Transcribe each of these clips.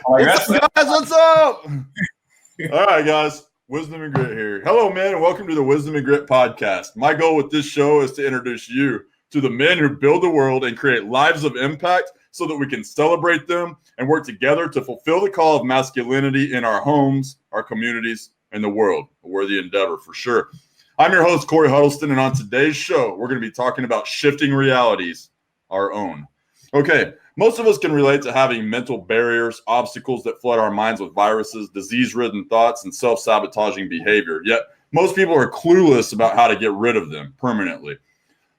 What's up, guys? What's up? All right, guys. Wisdom and Grit here. Hello, man, and welcome to the Wisdom and Grit podcast. My goal with this show is to introduce you to the men who build the world and create lives of impact so that we can celebrate them and work together to fulfill the call of masculinity in our homes, our communities, and the world. A worthy endeavor for sure. I'm your host, Corey Huddleston, and on today's show, we're going to be talking about shifting realities, our own. Okay, most of us can relate to having mental barriers, obstacles that flood our minds with viruses, disease-ridden thoughts, and self-sabotaging behavior. Yet, most people are clueless about how to get rid of them permanently.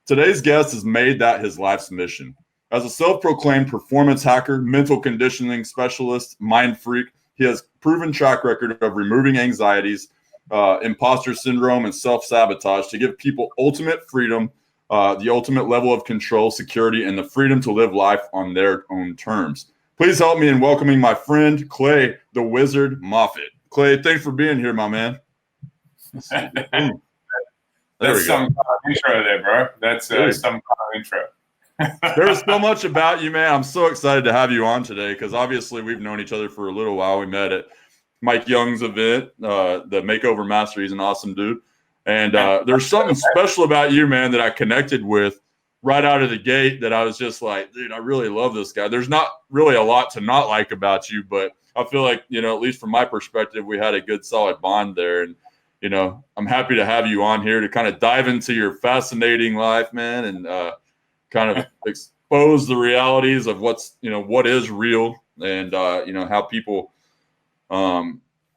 Today's guest has made that his life's mission. As a self-proclaimed performance hacker, mental conditioning specialist, mind freak, he has proven track record of removing anxieties, imposter syndrome, and self-sabotage to give people ultimate freedom, the ultimate level of control, security, and the freedom to live life on their own terms. Please help me in welcoming my friend, Clay, the Wizzard Moffat. Clay, thanks for being here, my man. That's some kind of intro there, bro. That's some kind of intro. There's so much about you, man. I'm so excited to have you on today because obviously we've known each other for a little while. We met at Mike Young's event, the Makeover Master. He's an awesome dude. And there's something special about you, man, that I connected with right out of the gate that I was just like, dude, I really love this guy. There's not really a lot to not like about you, but I feel like, you know, at least from my perspective, we had a good solid bond there. And, you know, I'm happy to have you on here to kind of dive into your fascinating life, man, and kind of expose the realities of what's, you know, what is real and, you know, how people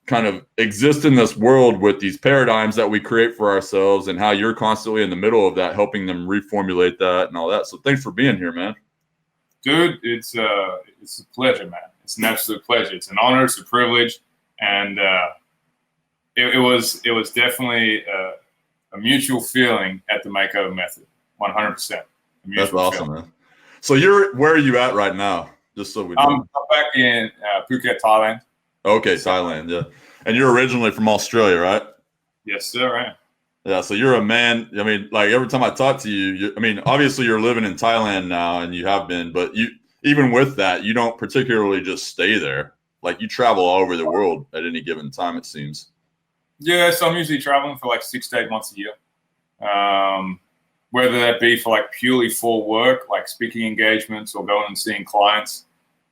kind of exist in this world with these paradigms that we create for ourselves and how you're constantly in the middle of that, helping them reformulate that and all that. So thanks for being here, man. Dude, it's a pleasure, man. It's an absolute pleasure. It's an honor. It's a privilege. And it was definitely a mutual feeling at the Makeover Method, 100%. That's awesome, feeling. Man. So where are you at right now? Just so we know. I'm back in Phuket, Thailand. Okay, Thailand, yeah. And you're originally from Australia, right? Yes, sir, I am. Yeah, so you're a man. I mean, like every time I talk to you, I mean, obviously you're living in Thailand now and you have been, but you, even with that, you don't particularly just stay there. Like you travel all over the world at any given time, it seems. Yeah, so I'm usually traveling for like 6 to 8 months a year. Whether that be for like purely for work, like speaking engagements or going and seeing clients,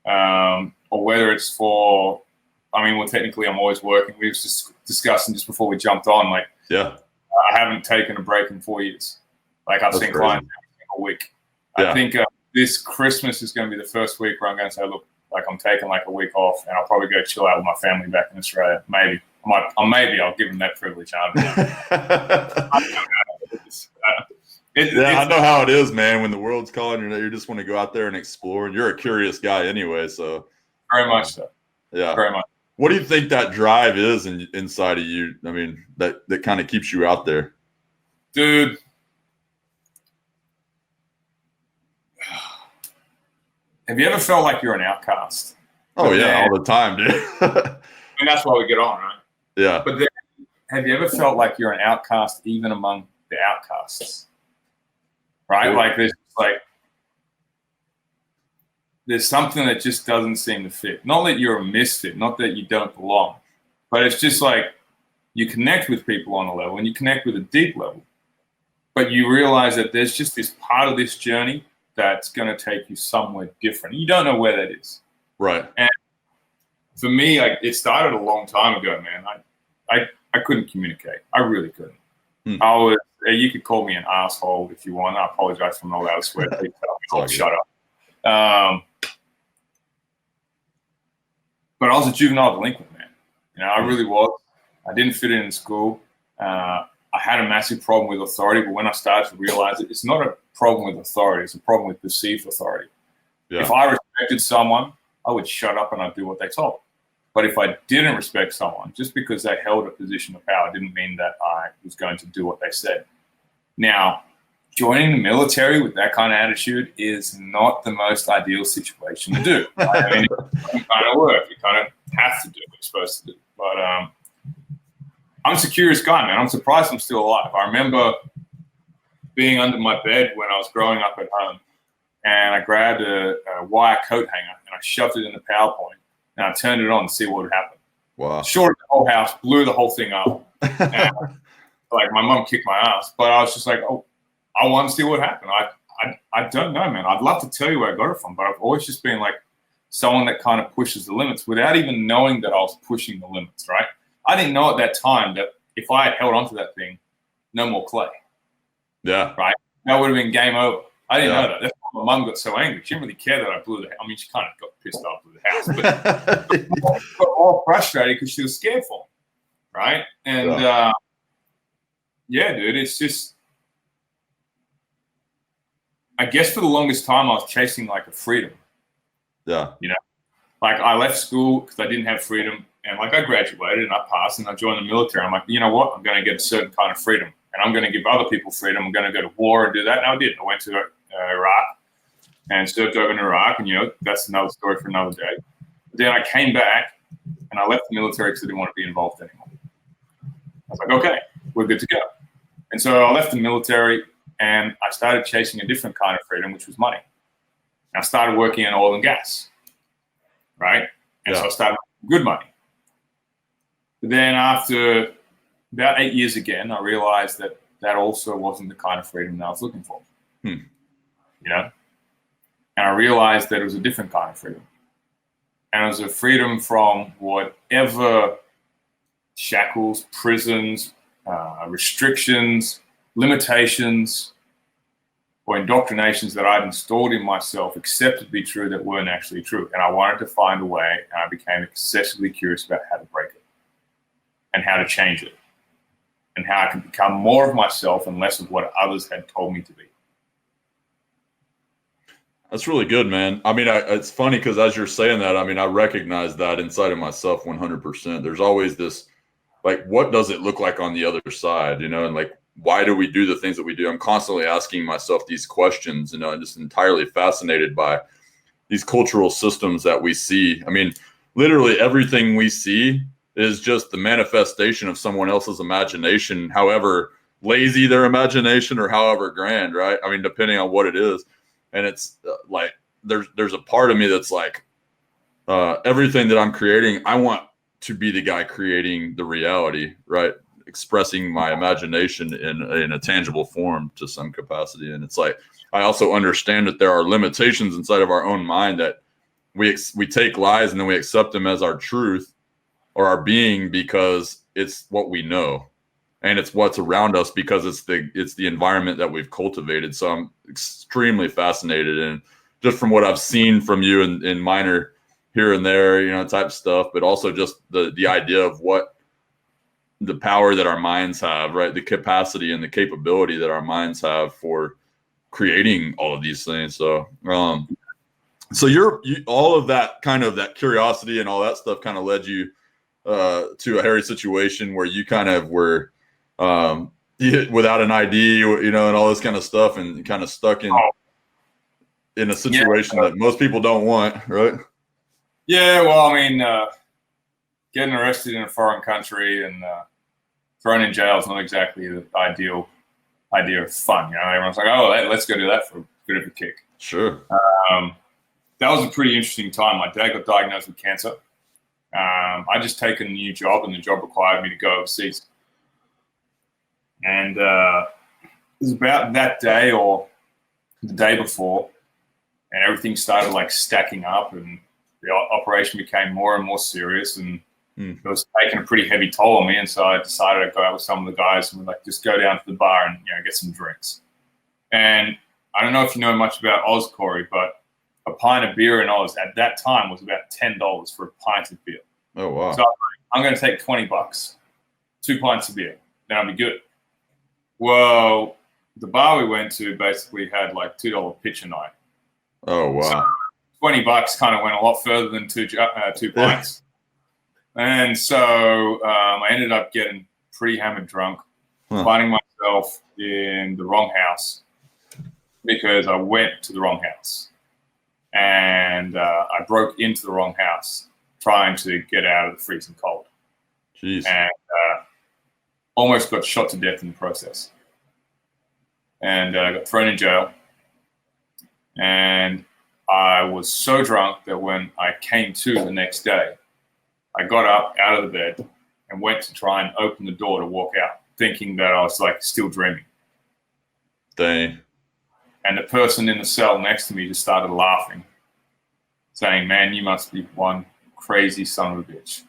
or whether it's for, I mean, well, technically I'm always working. We were just discussing just before we jumped on, like, yeah, I haven't taken a break in 4 years. Like I've seen clients every single week. Yeah. I think this Christmas is going to be the first week where I'm going to say, look, like I'm taking like a week off and I'll probably go chill out with my family back in Australia. Maybe. Maybe I'll give them that privilege. I know how it is, man. When the world's calling you just want to go out there and explore. And you're a curious guy anyway, so. Very much so. Yeah. Very much. What do you think that drive is inside of you? I mean, that kind of keeps you out there. Dude. Have you ever felt like you're an outcast? Oh, yeah, all the time, dude. I mean, that's why we get on, right? Yeah. But then, have you ever felt like you're an outcast even among the outcasts? Right? Yeah. There's something that just doesn't seem to fit. Not that you're a misfit, not that you don't belong, but it's just like you connect with people on a level and you connect with a deep level, but you realize that there's just this part of this journey that's going to take you somewhere different. You don't know where that is. Right. And for me, like it started a long time ago, man. I couldn't communicate. I really couldn't. You could call me an asshole if you want. I apologize for not allowed to swear. Please tell me, shut up. But I was a juvenile delinquent, man. You know, I really was. I didn't fit in school. I had a massive problem with authority, but when I started to realize it's not a problem with authority, it's a problem with perceived authority. Yeah. If I respected someone, I would shut up and I'd do what they told. But if I didn't respect someone, just because they held a position of power didn't mean that I was going to do what they said. Now, joining the military with that kind of attitude is not the most ideal situation to do. I mean, it's kind of work. You kind of have to do what you're supposed to do. But I'm a curious guy, man. I'm surprised I'm still alive. I remember being under my bed when I was growing up at home, and I grabbed a wire coat hanger and I shoved it in the PowerPoint and I turned it on to see what would happen. Wow. Shorted the whole house, blew the whole thing up. And, like, my mom kicked my ass, but I was just like, oh, I want to see what happened. I don't know, man. I'd love to tell you where I got it from, but I've always just been like someone that kind of pushes the limits without even knowing that I was pushing the limits, right? I didn't know at that time that if I had held onto that thing, no more clay. Yeah. Right? That would have been game over. I didn't Yeah. know that. That's why my mum got so angry. She didn't really care that I blew the house. I mean, she kind of got pissed off with the house, but she got all frustrated because she was scared for me. Right? And yeah, dude, it's just, I guess for the longest time I was chasing like a freedom. Yeah. You know, like I left school because I didn't have freedom, and like I graduated and I passed and I joined the military. I'm like, you know what? I'm going to get a certain kind of freedom, and I'm going to give other people freedom. I'm going to go to war and do that. And I did. I went to Iraq and served over in Iraq, and you know, that's another story for another day. But then I came back and I left the military because I didn't want to be involved anymore. I was like, okay, we're good to go. And so I left the military and I started chasing a different kind of freedom, which was money. And I started working in oil and gas, right? And so I started making good money. But then after about 8 years again, I realized that that also wasn't the kind of freedom that I was looking for, you know? And I realized that it was a different kind of freedom. And it was a freedom from whatever shackles, prisons, restrictions, limitations, or indoctrinations that I'd installed in myself accepted to be true that weren't actually true. And I wanted to find a way, and I became excessively curious about how to break it and how to change it and how I could become more of myself and less of what others had told me to be. That's really good, man. I mean, it's funny because as you're saying that, I mean, I recognize that inside of myself 100%. There's always this, like, what does it look like on the other side, you know, and like, why do we do the things that we do? I'm constantly asking myself these questions, you know, I'm just entirely fascinated by these cultural systems that we see. I mean, literally everything we see is just the manifestation of someone else's imagination, however lazy their imagination or however grand, right? I mean, depending on what it is. And it's like, there's a part of me that's like, everything that I'm creating, I want to be the guy creating the reality, right? Expressing my imagination in a tangible form to some capacity. And it's like, I also understand that there are limitations inside of our own mind that we take lies and then we accept them as our truth or our being because it's what we know. And it's what's around us because it's the environment that we've cultivated. So I'm extremely fascinated, and just from what I've seen from you in minor here and there, you know, type stuff, but also just the idea of what the power that our minds have, right? The capacity and the capability that our minds have for creating all of these things. So, so you all of that kind of that curiosity and all that stuff kind of led you to a hairy situation where you kind of were without an ID, you know, and all this kind of stuff, and kind of stuck in a situation that most people don't want, right? Yeah, well, I mean, getting arrested in a foreign country and thrown in jail is not exactly the ideal idea of fun. You know, everyone's like, "Oh, let's go do that for a bit of a kick." Sure. That was a pretty interesting time. My dad got diagnosed with cancer. I just taken a new job, and the job required me to go overseas. And it was about that day or the day before, and everything started like stacking up, and the operation became more and more serious, and it was taking a pretty heavy toll on me. And so I decided to go out with some of the guys and we'd like just go down to the bar and, you know, get some drinks. And I don't know if you know much about Oz, Corey, but a pint of beer in Oz at that time was about $10 for a pint of beer. Oh, wow. So I'm going to take $20, 2 pints of beer, then I'll be good. Well, the bar we went to basically had like $2 pitcher night. Oh, wow. So $20 kind of went a lot further than two pints. And so I ended up getting pretty hammered drunk, finding myself in the wrong house because I went to the wrong house. And I broke into the wrong house trying to get out of the freezing cold. Jeez. And almost got shot to death in the process. And I got thrown in jail. And I was so drunk that when I came to the next day, I got up out of the bed and went to try and open the door to walk out, thinking that I was like still dreaming. Dang. And the person in the cell next to me just started laughing, saying, "Man, you must be one crazy son of a bitch."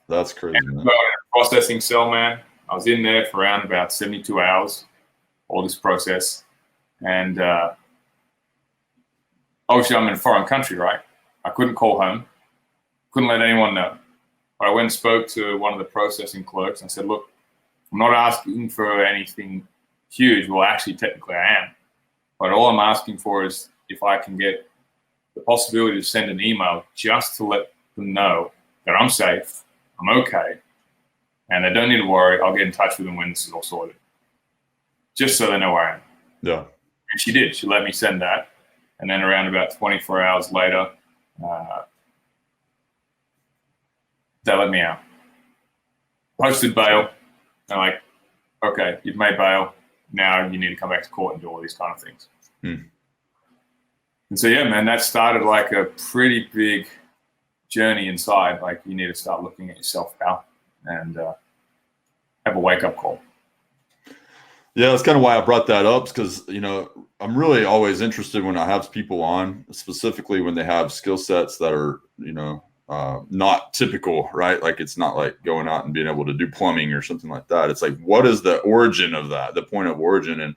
That's crazy, man. Processing cell, man. I was in there for around about 72 hours, all this process. And obviously I'm in a foreign country, right? I couldn't call home, couldn't let anyone know. But I went and spoke to one of the processing clerks and I said, look, I'm not asking for anything huge. Well, actually, technically I am. But all I'm asking for is if I can get the possibility to send an email just to let them know that I'm safe, I'm okay, and they don't need to worry. I'll get in touch with them when this is all sorted, just so they know where I am. Yeah. And she did. She let me send that. And then around about 24 hours later, they let me out. Posted bail. I'm like, okay, you've made bail. Now you need to come back to court and do all these kind of things. And so, yeah, man, that started like a pretty big journey inside. Like, you need to start looking at yourself now and have a wake-up call. Yeah, that's kind of why I brought that up, because, you know, I'm really always interested when I have people on, specifically when they have skill sets that are, you know, not typical, right? Like, it's not like going out and being able to do plumbing or something like that. It's like, what is the origin of that, the point of origin?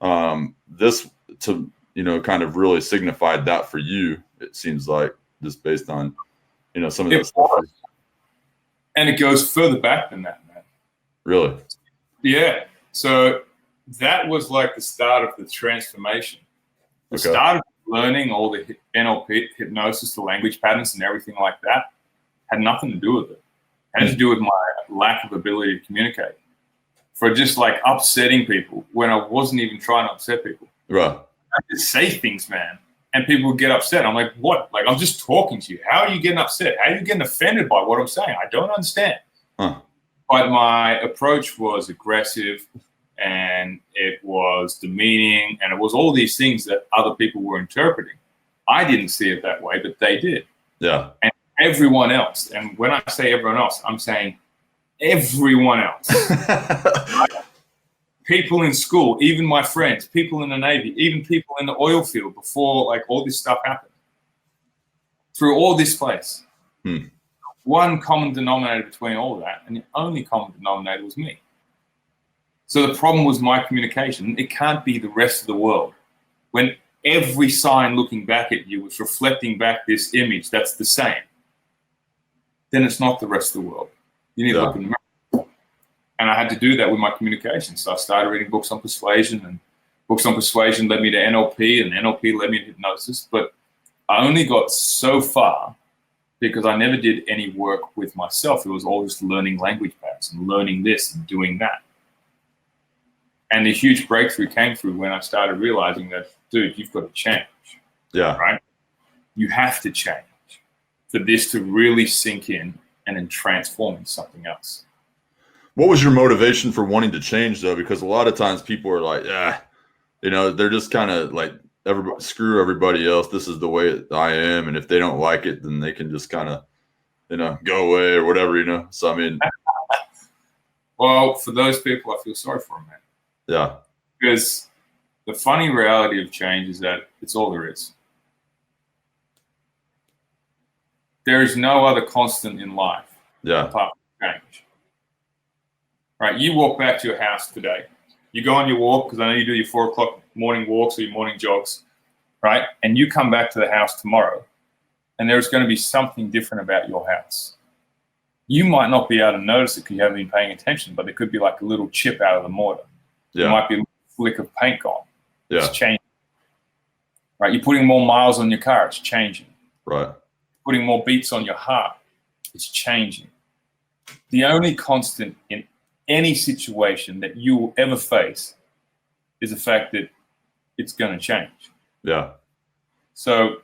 And this, to, you know, kind of really signified that for you, it seems like, just based on, you know, some of that stuff. And it goes further back than that, man. Really? Yeah. So that was like the start of the transformation. The start of learning all the NLP, hypnosis, the language patterns and everything like that had nothing to do with it. It had to do with my lack of ability to communicate. For just like upsetting people when I wasn't even trying to upset people. Right. I just say things, man, and people would get upset. I'm like, what? Like, I'm just talking to you. How are you getting upset? How are you getting offended by what I'm saying? I don't understand. Huh. But my approach was aggressive, and it was demeaning, and it was all these things that other people were interpreting. I didn't see it that way, but they did. Yeah. And everyone else, and when I say everyone else, I'm saying everyone else. People in school, even my friends, people in the Navy, even people in the oil field before like all this stuff happened. Through all this place. One common denominator between all of that, and the only common denominator was me. So the problem was my communication. It can't be the rest of the world. When every sign looking back at you was reflecting back this image that's the same, then it's not the rest of the world. You need to look in the mirror. And I had to do that with my communication. So I started reading books on persuasion, and books on persuasion led me to NLP, and NLP led me to hypnosis. But I only got so far because I never did any work with myself. It was all just learning language patterns and learning this and doing that. And the huge breakthrough came through when I started realizing that, dude, you've got to change. Yeah. Right? You have to change for this to really sink in and then transform into something else. What was your motivation for wanting to change, though? Because a lot of times people are like, you know, they're just kind of like, screw everybody else. This is the way I am. And if they don't like it, then they can just kind of, you know, go away or whatever, you know? So, I mean. Well, for those people, I feel sorry for them, man. Yeah. Because the funny reality of change is that it's all there is. There is no other constant in life apart from change. Right? You walk back to your house today. You go on your walk, because I know you do your 4 o'clock morning walks or your morning jogs, right? And you come back to the house tomorrow, and there's going to be something different about your house. You might not be able to notice it because you haven't been paying attention, but there could be like a little chip out of the mortar. There might be a flick of paint gone. It's changing. Right? You're putting more miles on your car. It's changing. Right. Putting more beats on your heart. It's changing. The only constant in any situation that you will ever face is the fact that it's going to change. Yeah. So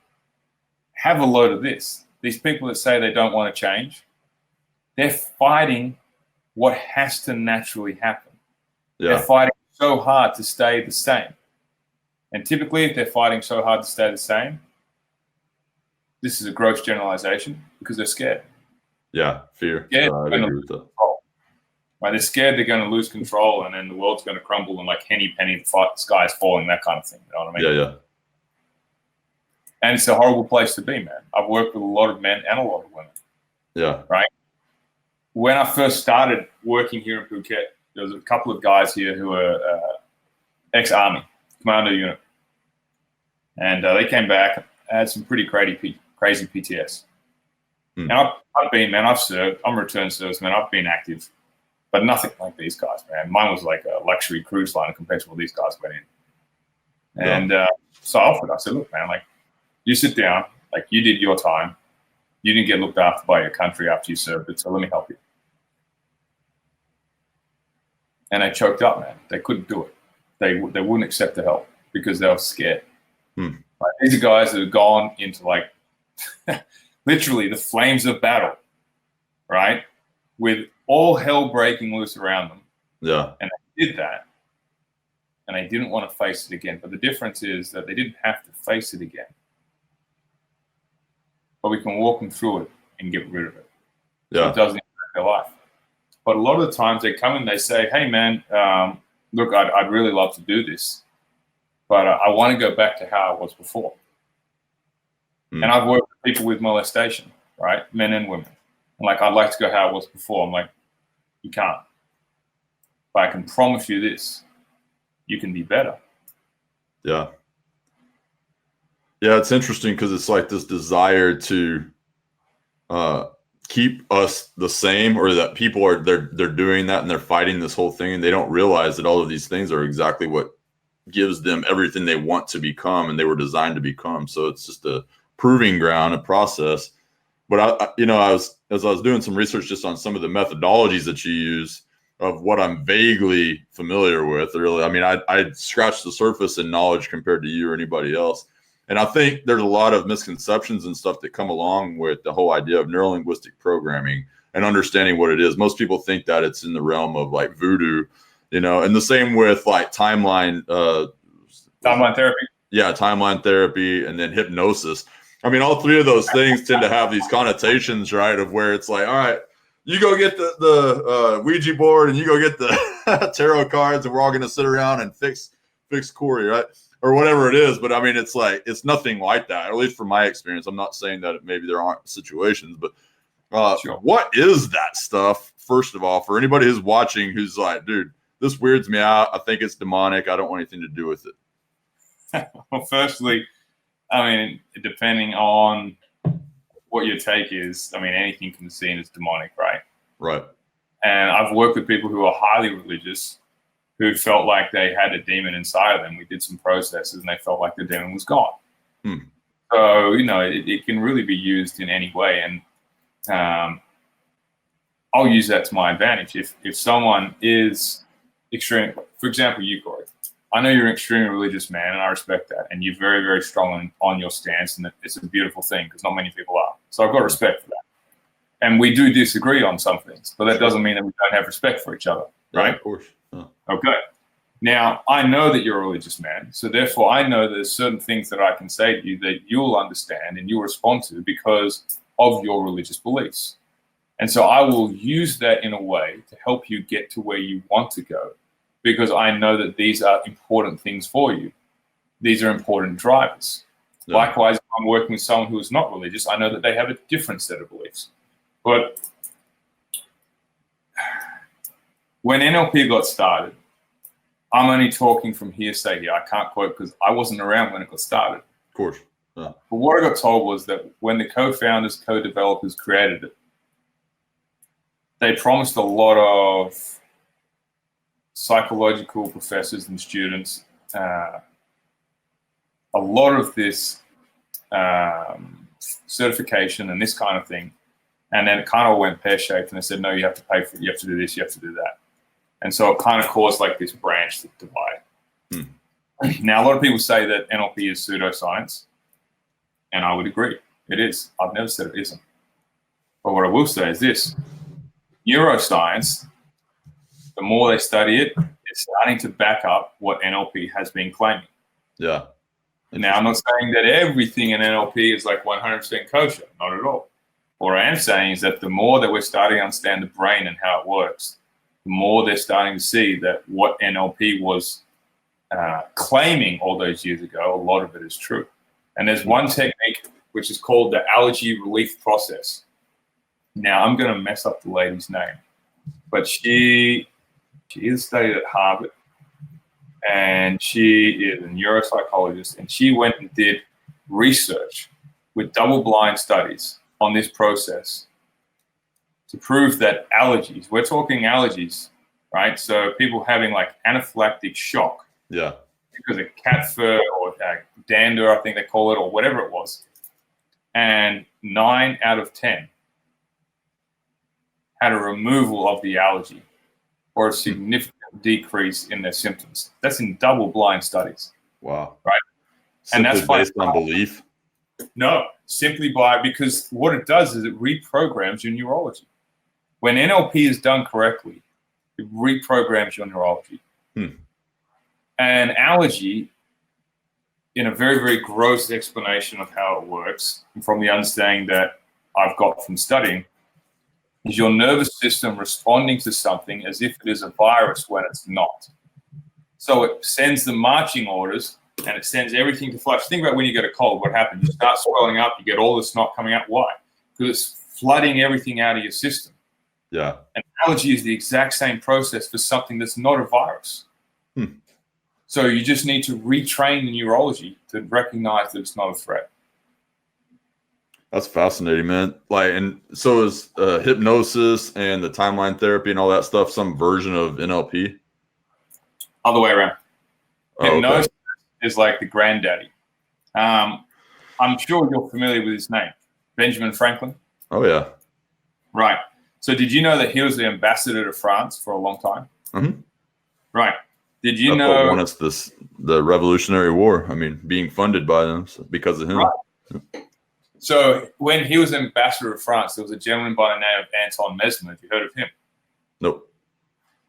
have a load of this. These people that say they don't want to change, they're fighting what has to naturally happen. Yeah. They're fighting so hard to stay the same. And typically, if they're fighting so hard to stay the same, this is a gross generalization because they're scared. Yeah, fear. Scared I agree with that. Right? They're scared they're going to lose control and then the world's going to crumble and like henny penny, the sky is falling, that kind of thing. You know what I mean? Yeah. And it's a horrible place to be, man. I've worked with a lot of men and a lot of women. Yeah. Right? When I first started working here in Phuket, there was a couple of guys here who were ex-army, commando unit. And they came back, had some pretty crazy PTS. And I've served, I'm a return service, man. I've been active, but nothing like these guys, man. Mine was like a luxury cruise liner compared to what these guys went in. And so I offered, I said, look, man, like, you sit down, like, you did your time. You didn't get looked after by your country after you served it, so let me help you. And they choked up, man. They couldn't do it. They wouldn't accept the help because they were scared. Right? These are guys that have gone into, like, literally the flames of battle, right? With all hell breaking loose around them. Yeah. And they did that. And they didn't want to face it again. But the difference is that they didn't have to face it again. But we can walk them through it and get rid of it. Yeah. So it doesn't impact their life. But a lot of the times they come and they say, hey, man, look, I'd really love to do this. But I want to go back to how I was before. And I've worked with people with molestation, right? Men and women. And like, I'd like to go how I was before. I'm like, you can't. But I can promise you this. You can be better. Yeah. Yeah, it's interesting because it's like this desire to keep us the same, or that people are they're doing that and they're fighting this whole thing, and they don't realize that all of these things are exactly what gives them everything they want to become and they were designed to become. So it's just a proving ground, a process. But as I was doing some research just on some of the methodologies that you use, of what I'm vaguely familiar with, really, I mean, I scratched the surface in knowledge compared to you or anybody else. And I think there's a lot of misconceptions and stuff that come along with the whole idea of neurolinguistic programming and understanding what it is. Most people think that it's in the realm of like voodoo, and the same with like timeline therapy. Yeah, timeline therapy, and then hypnosis. I mean, all three of those things tend to have these connotations, right? Of where it's like, all right, you go get the Ouija board and you go get the tarot cards, and we're all going to sit around and fix Corey, right? Or whatever it is. But I mean, it's like, it's nothing like that, at least from my experience. I'm not saying that maybe there aren't situations, but Sure. What is that stuff, first of all, for anybody who's watching, who's like, dude, this weirds me out. I think it's demonic. I don't want anything to do with it. Well, firstly, I mean, depending on what your take is, I mean, anything can be seen as demonic, right? Right. And I've worked with people who are highly religious, who felt like they had a demon inside of them. We did some processes and they felt like the demon was gone. So, it can really be used in any way. And I'll use that to my advantage. If someone is extreme, for example, you, Corey, I know you're an extremely religious man, and I respect that. And you're very, very strong on your stance, and it's a beautiful thing because not many people are. So I've got respect for that. And we do disagree on some things, but that doesn't mean that we don't have respect for each other, right? Yeah, of course. Okay. Now, I know that you're a religious man, so therefore I know there's certain things that I can say to you that you'll understand and you'll respond to because of your religious beliefs. And so I will use that in a way to help you get to where you want to go, because I know that these are important things for you. These are important drivers. Yeah. Likewise, if I'm working with someone who is not religious, I know that they have a different set of beliefs. But when NLP got started, I'm only talking from hearsay here. I can't quote because I wasn't around when it got started. Of course. Yeah. But what I got told was that when the co-founders, co-developers created it, they promised a lot of psychological professors and students a lot of this certification and this kind of thing. And then it kind of went pear-shaped, and they said, no, you have to pay for it, you have to do this, you have to do that. And so it kind of caused like this branch to divide. Now, a lot of people say that NLP is pseudoscience, and I would agree. It is. I've never said it isn't. But what I will say is this. Neuroscience, the more they study it, it's starting to back up what NLP has been claiming. Yeah. Now, I'm not saying that everything in NLP is like 100% kosher, not at all. What I am saying is that the more that we're starting to understand the brain and how it works, the more they're starting to see that what NLP was claiming all those years ago, a lot of it is true. And there's one technique which is called the allergy relief process. Now, I'm going to mess up the lady's name, but she is studied at Harvard, and she is a neuropsychologist, and she went and did research with double-blind studies on this process to prove that allergies, we're talking allergies, right? So people having like anaphylactic shock because of cat fur or dander, I think they call it, or whatever it was. And 9 out of 10 had a removal of the allergy or a significant decrease in their symptoms. That's in double-blind studies. Wow. Right? Simply and that's based on belief? No, simply because what it does is it reprograms your neurology. When NLP is done correctly, it reprograms your neurology. And allergy, in a very, very gross explanation of how it works, and from the understanding that I've got from studying, is your nervous system responding to something as if it is a virus when it's not. So it sends the marching orders and it sends everything to flush. Think about when you get a cold, what happens? You start swelling up, you get all the snot coming out. Why? Because it's flooding everything out of your system. Yeah. And allergy is the exact same process for something that's not a virus. So you just need to retrain the neurology to recognize that it's not a threat. That's fascinating, man. Like, and so is hypnosis and the timeline therapy and all that stuff some version of NLP? Other way around. Hypnosis is like the granddaddy. I'm sure you're familiar with his name, Benjamin Franklin. Oh, yeah. Right. So did you know that he was the ambassador to France for a long time? Mm-hmm. Right. Did you That's know? what won us the Revolutionary War. I mean, being funded by them because of him. Right. So when he was ambassador of France, there was a gentleman by the name of Anton Mesmer. Have you heard of him? Nope.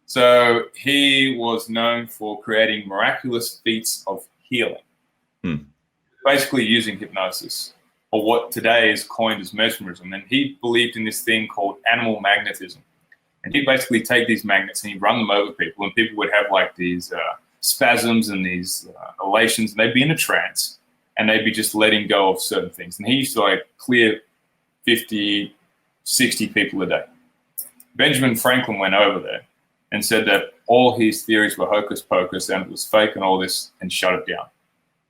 So he was known for creating miraculous feats of healing, basically using hypnosis, or what today is coined as mesmerism. And he believed in this thing called animal magnetism. And he'd basically take these magnets and he'd run them over people, and people would have like these spasms and these elations, and they'd be in a trance, and they'd be just letting go of certain things. And he used to like clear 50, 60 people a day. Benjamin Franklin went over there and said that all his theories were hocus pocus and it was fake and all this, and shut it down.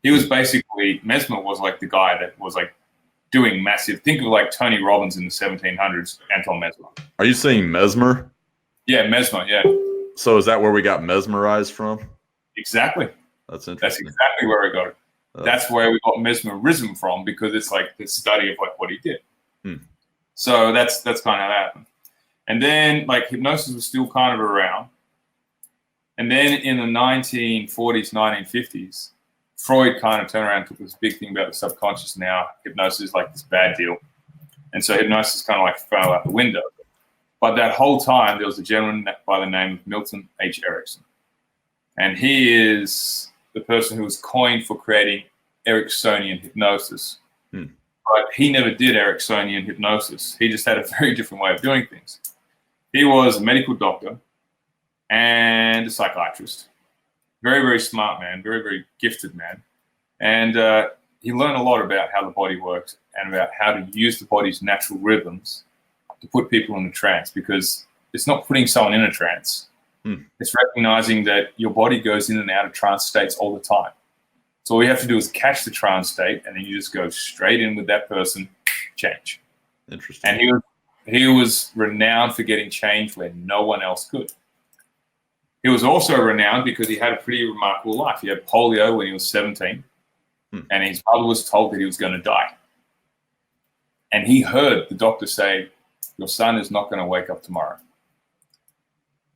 He was basically, Mesmer was like the guy that was like doing massive, think of like Tony Robbins in the 1700s, Anton Mesmer. Are you saying Mesmer? Yeah, Mesmer, yeah. So is that where we got mesmerized from? Exactly. That's interesting. That's exactly where we got it. That's where we got mesmerism from, because it's like the study of like what he did. So that's kind of how that happened. And then like hypnosis was still kind of around. And then in the 1940s, 1950s, Freud kind of turned around and took this big thing about the subconscious. Now hypnosis is like this bad deal. And so hypnosis kind of like fell out the window. But that whole time, there was a gentleman by the name of Milton H. Erickson. And he is the person who was coined for creating Ericksonian hypnosis. But he never did Ericksonian hypnosis. He just had a very different way of doing things. He was a medical doctor and a psychiatrist. Very, very smart man, very, very gifted man. And he learned a lot about how the body works and about how to use the body's natural rhythms to put people in a trance, because it's not putting someone in a trance. It's recognizing that your body goes in and out of trance states all the time. So all you have to do is catch the trance state, and then you just go straight in with that person, change. Interesting. And he was renowned for getting change where no one else could. He was also renowned because he had a pretty remarkable life. He had polio when he was 17, and his mother was told that he was going to die. And he heard the doctor say, "Your son is not going to wake up tomorrow."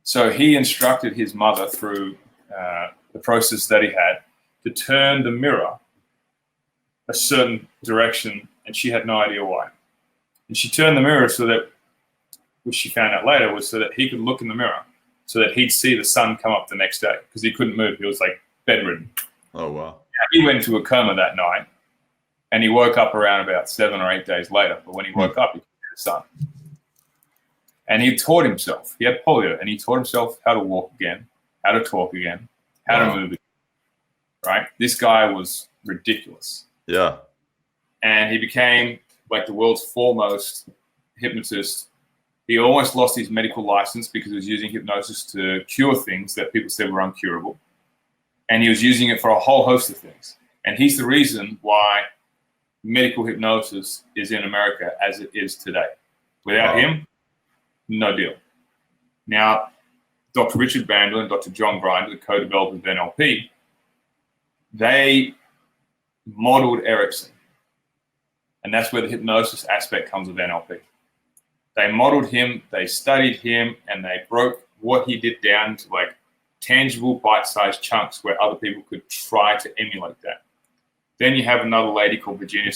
So he instructed his mother through the process that he had to turn the mirror a certain direction, and she had no idea why. And she turned the mirror so that, which she found out later, was so that he could look in the mirror, so that he'd see the sun come up the next day, because he couldn't move. He was like bedridden. Oh, wow. He went into a coma that night, and he woke up around about 7 or 8 days later. But when he woke up, he could see the sun. And he taught himself. He had polio, and he taught himself how to walk again, how to talk again, how to move again. Right? This guy was ridiculous. Yeah. And he became like the world's foremost hypnotist. He almost lost his medical license because he was using hypnosis to cure things that people said were incurable. And he was using it for a whole host of things. And he's the reason why medical hypnosis is in America as it is today. Without him, no deal. Now, Dr. Richard Bandler and Dr. John Grinder, the co-developers of NLP, they modeled Erickson. And that's where the hypnosis aspect comes of NLP. They modeled him, they studied him, and they broke what he did down to like tangible bite-sized chunks where other people could try to emulate that. Then you have another lady called Virginia